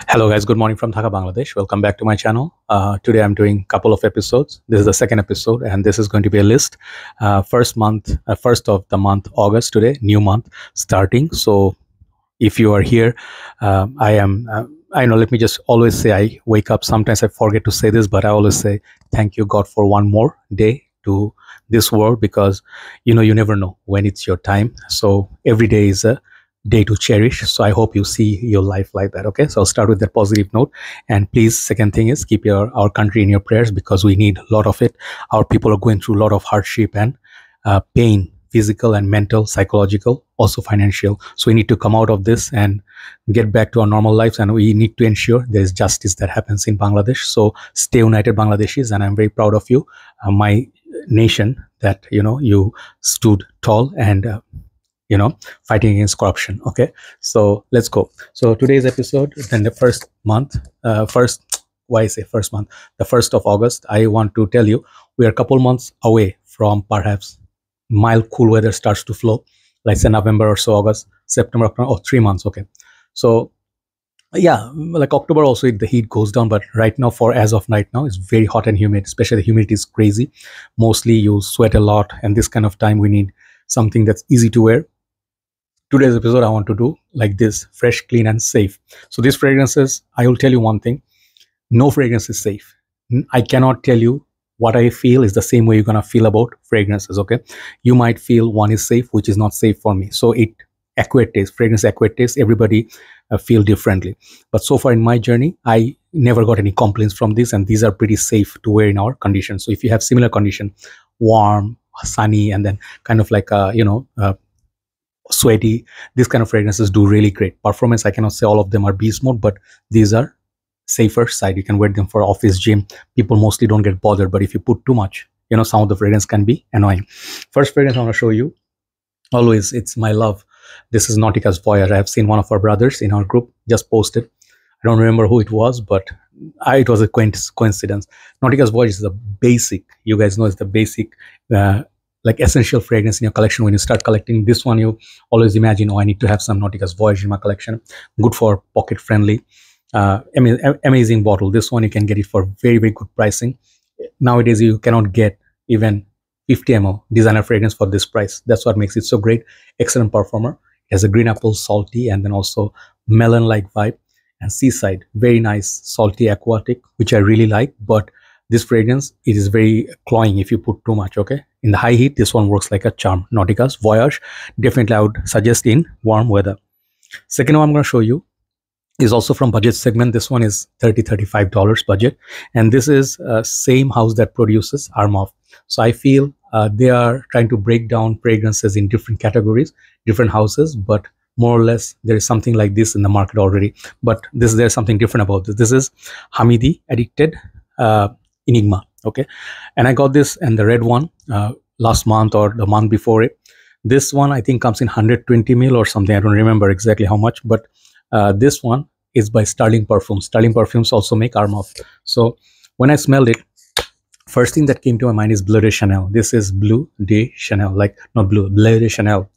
Hello guys, good morning from Dhaka, Bangladesh. Welcome back to my channel. Today I'm doing a couple of episodes. This is the second episode and this is going to be a list. First of the month, August today, new month starting. So if you are here, I know, let me just always say I wake up. Sometimes I forget to say this, but I always say thank you God for one more day to this world because you never know when it's your time. So every day is a day to cherish. So I hope you see your life like that. Okay, so I'll start with that positive note. And please, second thing is keep our country in your prayers because we need a lot of it. Our people are going through a lot of hardship and pain, physical and mental, psychological, also financial. So we need to come out of this and get back to our normal lives, and we need to ensure there is justice that happens in Bangladesh. So stay united, Bangladeshis, and I'm very proud of you, my nation, that you stood tall and fighting against corruption. Okay, so let's go. So today's episode, then the first month, why I say first month, the 1st of August, I want to tell you we are a couple months away from perhaps mild cool weather starts to flow, like say November or so, August, September, October, 3 months. Okay, so yeah, like October also the heat goes down, but right now, for as of right now, it's very hot and humid, especially the humidity is crazy. Mostly you sweat a lot, and this kind of time we need something that's easy to wear. Today's episode I want to do like this: fresh, clean and safe. So these fragrances, I will tell you one thing: no fragrance is safe. I cannot tell you what I feel is the same way you're gonna feel about fragrances. Okay, you might feel one is safe, which is not safe for me. So it accurate taste, fragrance accurate taste, everybody feel differently. But so far in my journey, I never got any complaints from this, and these are pretty safe to wear in our condition. So if you have similar condition, warm, sunny, and then kind of like sweaty, these kind of fragrances do really great performance. I cannot say all of them are beast mode, but these are safer side. You can wear them for office, gym. People mostly don't get bothered, but if you put too much, some of the fragrance can be annoying. First fragrance I want to show you, always it's my love. This is Nautica's Voyage. I have seen one of our brothers in our group just posted. I don't remember who it was, but it was a coincidence. Nautica's Voyage is the basic, you guys know, it's the basic like essential fragrance in your collection. When you start collecting this one, you always imagine, oh, I need to have some Nautica's Voyage in my collection. Good for pocket friendly, amazing bottle. This one you can get it for very, very good pricing. Nowadays you cannot get even 50 ml designer fragrance for this price. That's what makes it so great. Excellent performer. It has a green apple, salty, and then also melon like vibe, and seaside, very nice, salty, aquatic, which I really like. But this fragrance, it is very cloying if you put too much. Okay, in the high heat, this one works like a charm. Nautica's Voyage, definitely I would suggest in warm weather. Second one I'm going to show you is also from budget segment. This one is $35 budget, and this is same house that produces Armani. So I feel they are trying to break down fragrances in different categories, different houses, but more or less there is something like this in the market already. But there's something different about this. This is Hamidi Addicted Enigma. Okay, and I got this and the red one last month or the month before it. This one I think comes in 120 ml or something. I don't remember exactly how much, but this one is by Sterling Perfumes. Sterling Perfumes also make Armani. So when I smelled it, first thing that came to my mind is Bleu de Chanel. This is Bleu de Chanel, like not blue, Bleu de Chanel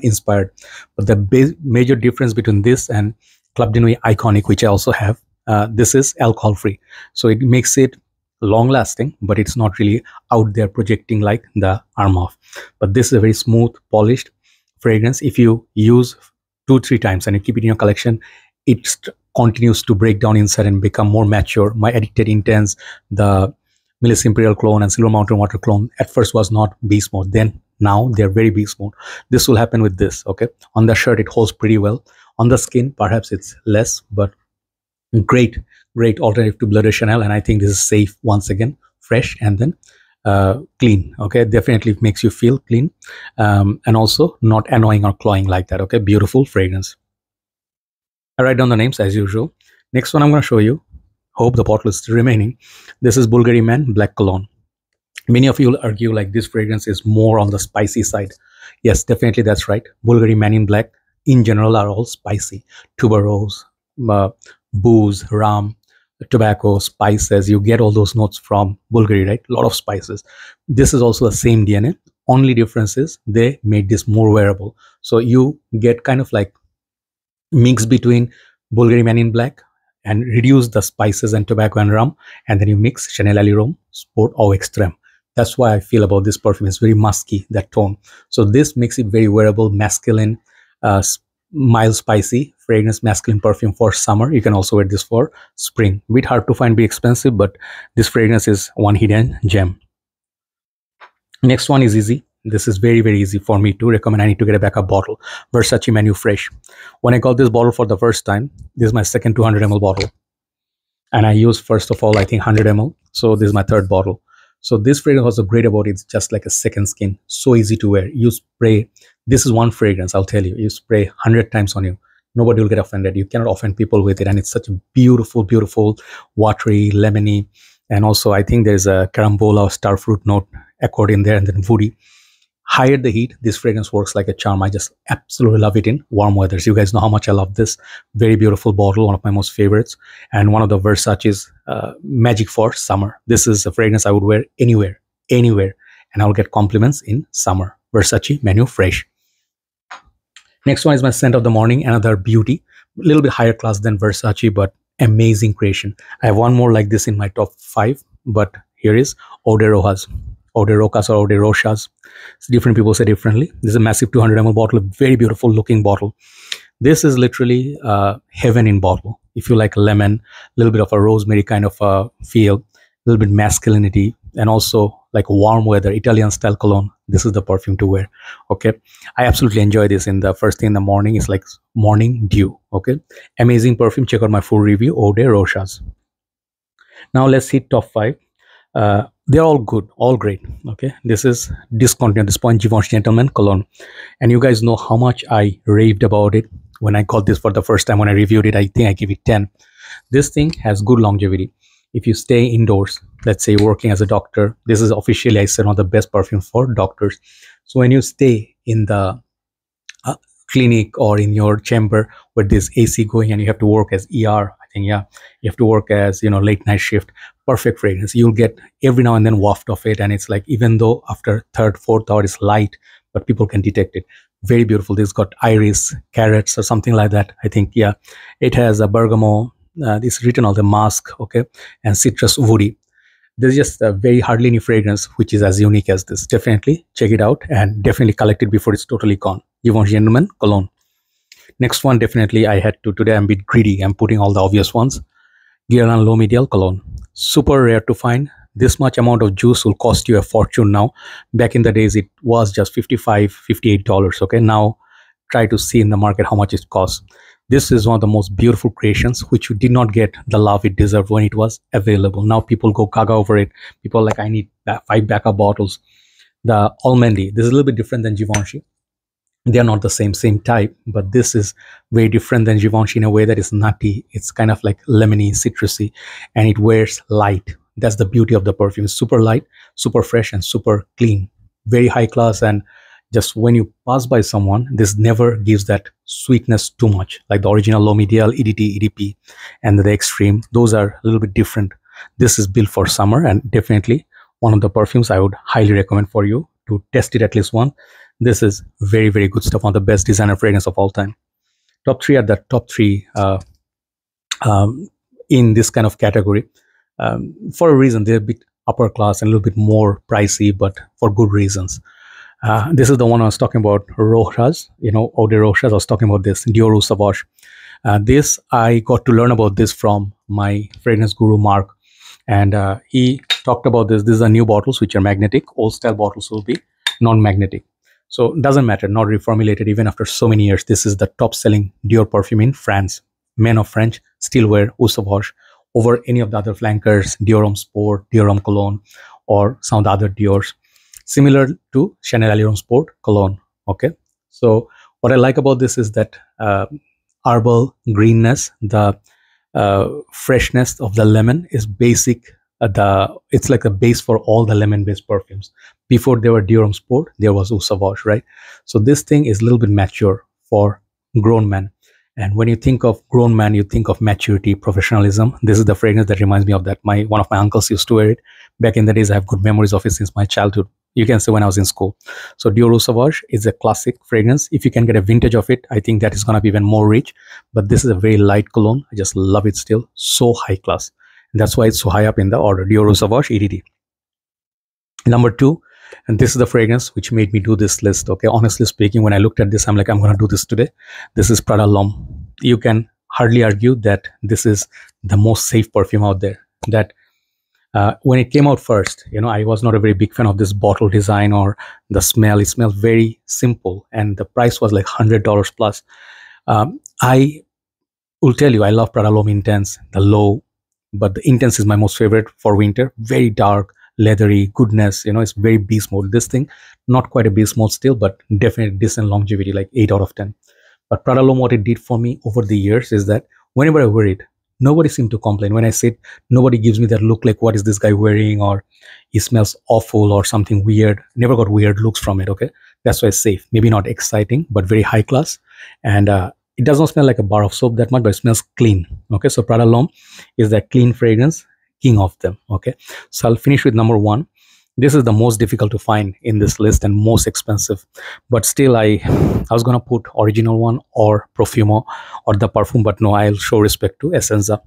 inspired. But the major difference between this and Club de Nuit Iconic, which I also have, this is alcohol free. So it makes it long lasting, but it's not really out there projecting like the Armani. But this is a very smooth, polished fragrance. If you use 2-3 times and you keep it in your collection, it continues to break down inside and become more mature. My Addicted Intense, the Milice Imperial clone and Silver Mountain Water clone at first was not beast mode, then now they're very beast mode. This will happen with this. Okay, on the shirt it holds pretty well, on the skin perhaps it's less, but great alternative to Bleu de Chanel. And I think this is safe, once again, fresh, and then clean. Okay, definitely makes you feel clean, and also not annoying or cloying like that. Okay, beautiful fragrance. I write down the names as usual. Next one I'm going to show you, hope the bottle is still remaining. This is Bvlgari Man Black Cologne. Many of you will argue like this fragrance is more on the spicy side. Yes, definitely that's right. Bvlgari Man in Black in general are all spicy. Tuberose, booze, rum, tobacco, spices. You get all those notes from Bvlgari, right? A lot of spices. This is also the same DNA. Only difference is they made this more wearable. So you get kind of like mix between Bvlgari Man in Black and reduce the spices and tobacco and rum, and then you mix Chanel Allure Sport Eau Extreme. That's why I feel about this perfume. It's very musky, that tone. So this makes it very wearable, masculine, mild, spicy fragrance, masculine perfume for summer. You can also wear this for spring. A bit hard to find, be expensive, but this fragrance is one hidden gem. Next one is easy. This is very, very easy for me to recommend. I need to get a backup bottle. Versace Man Eau Fraiche. When I got this bottle for the first time, this is my second 200 ml bottle. And I used, first of all, I think 100 ml. So this is my third bottle. So this fragrance was so great about it. It's just like a second skin. So easy to wear. You spray. This is one fragrance, I'll tell you. You spray 100 times on you. Nobody will get offended. You cannot offend people with it. And it's such a beautiful, beautiful, watery, lemony. And also, I think there's a carambola or starfruit note accord in there, and then woody. Higher the heat, this fragrance works like a charm. I just absolutely love it in warm weathers. You guys know how much I love this. Very beautiful bottle, one of my most favorites, and one of the Versace's magic for summer. This is a fragrance I would wear anywhere, anywhere, and I'll get compliments in summer. Versace Man Eau Fraiche. Next one is my scent of the morning, another beauty, a little bit higher class than Versace, but amazing creation. I have one more like this in my top 5, but here is Eau Re Rochas. Eau Re Rochas or Eau Re Rochas. Different people say differently. This is a massive 200 ml bottle, a very beautiful looking bottle. This is literally heaven in bottle. If you like lemon, a little bit of a rosemary kind of a feel, a little bit masculinity, and also like warm weather, Italian style cologne, this is the perfume to wear. Okay, I absolutely enjoy this in the first thing in the morning. It's like morning dew. Okay, amazing perfume. Check out my full review, Eau Re Rochas. Now let's hit top 5. They're all good, all great. Okay, this is discontinued at this point, Givenchy Gentleman Cologne, and you guys know how much I raved about it when I got this for the first time. When I reviewed it, I think I gave it 10. This thing has good longevity. If you stay indoors, let's say working as a doctor, this is officially, I said, one of the best perfumes for doctors. So when you stay in the clinic or in your chamber with this AC going and you have to work as ER, I think, yeah, you have to work as, you know, late night shift, perfect fragrance. You'll get every now and then waft of it, and it's like, even though after third, fourth hour it's light, but people can detect it. Very beautiful. This got iris, carrots or something like that, I think. Yeah, it has a bergamot, it's written on the mask, okay, and citrus woody. There's just a very hardly any fragrance which is as unique as this. Definitely check it out, and definitely collect it before it's totally gone. Givenchy Gentleman Cologne. Next one, definitely I had to, today I'm a bit greedy, I'm putting all the obvious ones. Guerlain L'Homme Ideal Cologne. Super rare to find. This much amount of juice will cost you a fortune now. Back in the days, it was just $55, $58. Okay, now try to see in the market how much it costs. This is one of the most beautiful creations, which did not get the love it deserved when it was available. Now people go gaga over it. People are like, I need 5 backup bottles. The Almandi, this is a little bit different than Givenchy. They are not the same type, but this is very different than Givenchy in a way that is nutty. It's kind of like lemony, citrusy, and it wears light. That's the beauty of the perfume. It's super light, super fresh, and super clean. Very high class, and just when you pass by someone, this never gives that sweetness too much. Like the original L'Homme Ideal, EDT, EDP, and the Extreme. Those are a little bit different. This is built for summer, and definitely one of the perfumes I would highly recommend for you to test it at least once. This is very, very good stuff. One of the best designer fragrance of all time. Top 3 are the top 3 in this kind of category. For a reason, they're a bit upper class and a little bit more pricey, but for good reasons. This is the one I was talking about, Rochas, you know, Eau Re Rochas. I was talking about this, Dior Eau Sauvage. This, I got to learn about this from my fragrance guru, Mark. And he talked about this. These are new bottles, which are magnetic. Old style bottles will be non-magnetic. So it doesn't matter, not reformulated even after so many years. This is the top selling Dior perfume in France. Men of French still wear Eau Sauvage over any of the other flankers, Dior Homme Sport, Dior Homme Cologne, or some of the other Diors. Similar to Chanel Allure Sport Cologne. Okay, so what I like about this is that herbal greenness, the freshness of the lemon is basic. It's like a base for all the lemon-based perfumes. Before there were Dior Homme Sport, there was Eau Sauvage, right? So this thing is a little bit mature for grown men. And when you think of grown man, you think of maturity, professionalism. This is the fragrance that reminds me of that. One of my uncles used to wear it. Back in the days, I have good memories of it since my childhood. you can say when I was in school. So Dior Eau Sauvage is a classic fragrance. If you can get a vintage of it, I think that is going to be even more rich. But this is a very light cologne. I just love it still. So high class. And that's why it's so high up in the order. Dior Eau Sauvage EDD. Number 2, and this is the fragrance which made me do this list. Okay, honestly speaking, when I looked at this, I'm like, I'm going to do this today. This is Prada L'Homme. You can hardly argue that this is the most safe perfume out there. That when it came out first, I was not a very big fan of this bottle design or the smell. It smells very simple, and the price was like $100 plus. I will tell you, I love Prada L'Homme Intense, the low, but the Intense is my most favorite for winter. Very dark, leathery goodness. It's very beast mode. This thing, not quite a beast mode still, but definitely decent longevity, like 8 out of 10. But Prada L'Homme, what it did for me over the years is that whenever I wear it, nobody seemed to complain. When I sit, nobody gives me that look like, what is this guy wearing, or he smells awful or something weird. Never got weird looks from it. Okay, that's why it's safe. Maybe not exciting, but very high class. And it does not smell like a bar of soap that much, but it smells clean. Okay, so Prada L'Homme is that clean fragrance, king of them. Okay, so I'll finish with number 1. This is the most difficult to find in this list and most expensive, but still I was gonna put original one or Profumo or the Perfume, but no, I'll show respect to Essenza.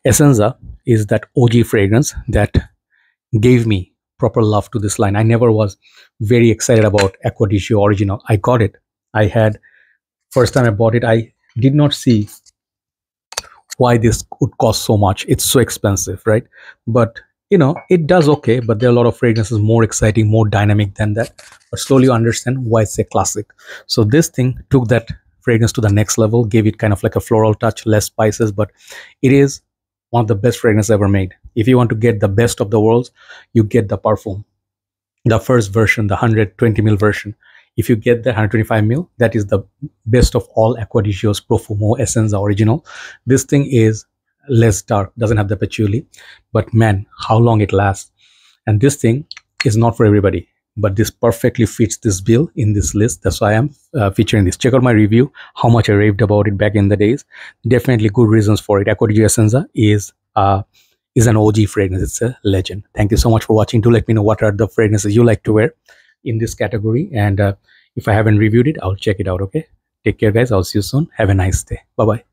Essenza is that OG fragrance that gave me proper love to this line. I never was very excited about Acqua original. I got it. I had, first time I bought it, I did not see why this would cost so much. It's so expensive, right? But it does okay, but there are a lot of fragrances more exciting, more dynamic than that. But slowly you understand why it's a classic. So this thing took that fragrance to the next level, gave it kind of like a floral touch, less spices, but it is one of the best fragrances ever made. If you want to get the best of the worlds, you get the Perfume, the first version, the 120 ml version. If you get the 125 ml, that is the best of all Acqua di Gio's Profumo Essenza original. This thing is less dark, doesn't have the patchouli, but man, how long it lasts. And this thing is not for everybody, but this perfectly fits this bill in this list. That's why I'm featuring this. Check out my review, how much I raved about it back in the days. Definitely good reasons for it. Acqua di Gio Essenza is an OG fragrance. It's a legend. Thank you so much for watching. Do let me know what are the fragrances you like to wear in this category, and if I haven't reviewed it, I'll check it out. Okay, take care guys, I'll see you soon. Have a nice day. Bye bye.